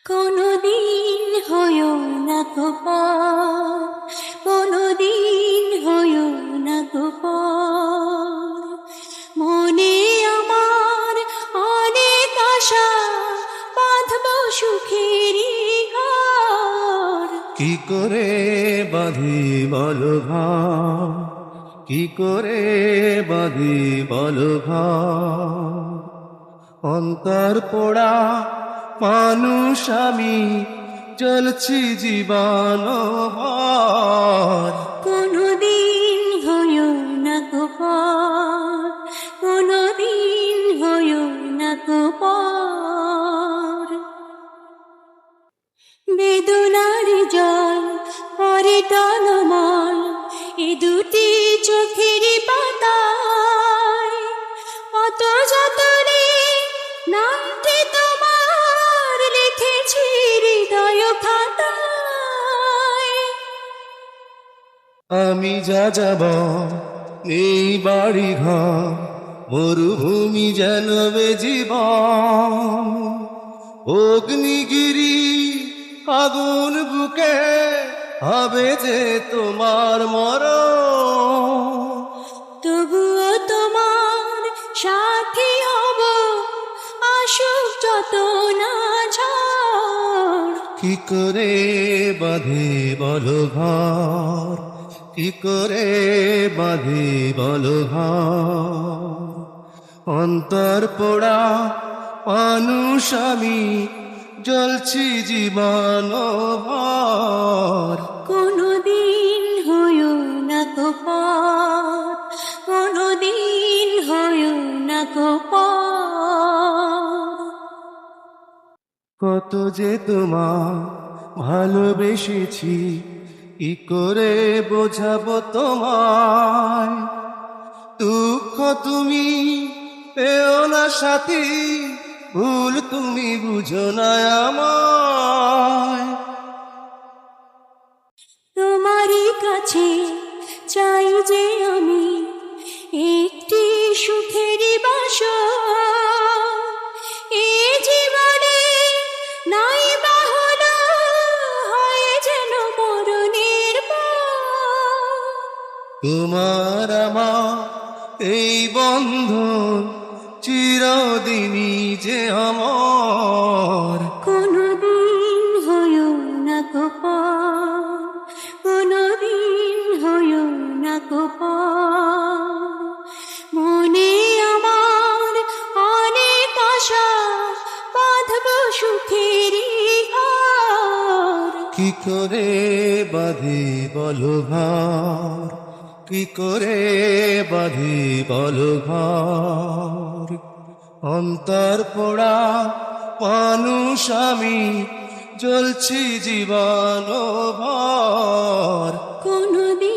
কোনদিন হয়ো না গোপন, কোনদিন হয়ো না গোপন। মনে আমার অনেক আশা, বাঁধব সুখেরই ঘর। কি করে বাঁধি বলো ঘর, কি করে বাঁধি বলো ঘর। অন্তর পোড়া মানুষ আমি, চলছি জীবন ভর। কোনদিন হয়ো না গোপন, কোনদিন হয়ো না গোপন। বেদনার জল পরে টলমল, এ দুটি চোখের পাতায়। কত যতনে নামটি তোমার লিখেছি হৃদয় খাতায়। আমি যা যাব এই বাড়ি ঘর, মরুভূমি যেন জীবন। অগ্নিগিরি আগুন বুকে হবে যে তোমার মরণ। তবুও তোমার সাথী হব, আসুক যত না ঝড়। কি করে বাঁধে বলো ঘর, কি করে বাঁধে বলো ঘর। অন্তর পোড়া মানুষ আমি, জ্বলছি জীবন ভর। কোনদিন হয়ো না গোপন, কোনদিন হয়ো না গোপন। কত যে তোমার ভালোবেসেছি, কি করে বোঝাবো তোমায়। দুঃখ তুমি পেও না সাথী, ভুল তুমি বুঝো না আমায়। তোমারই কাছে চাই যে আমি একটি সুখের বাসর। এ জীবনে নাই বা হলো, হয় যেন মরণের পর। তোমার আমার এই বন্ধন চিরদিনই যে আমার। কোনদিন হয়ো না গোপন, কোনদিন হয়ো না গোপন। মনে আমার অনেক আশা, বাঁধব সুখেরই ঘর। কি করে বাঁধি বলো ঘর, কি করে বাঁধি বলো ঘর। অন্তর পোড়া মানুষ আমি, জ্বলছি জীবন ভর। কোনদিন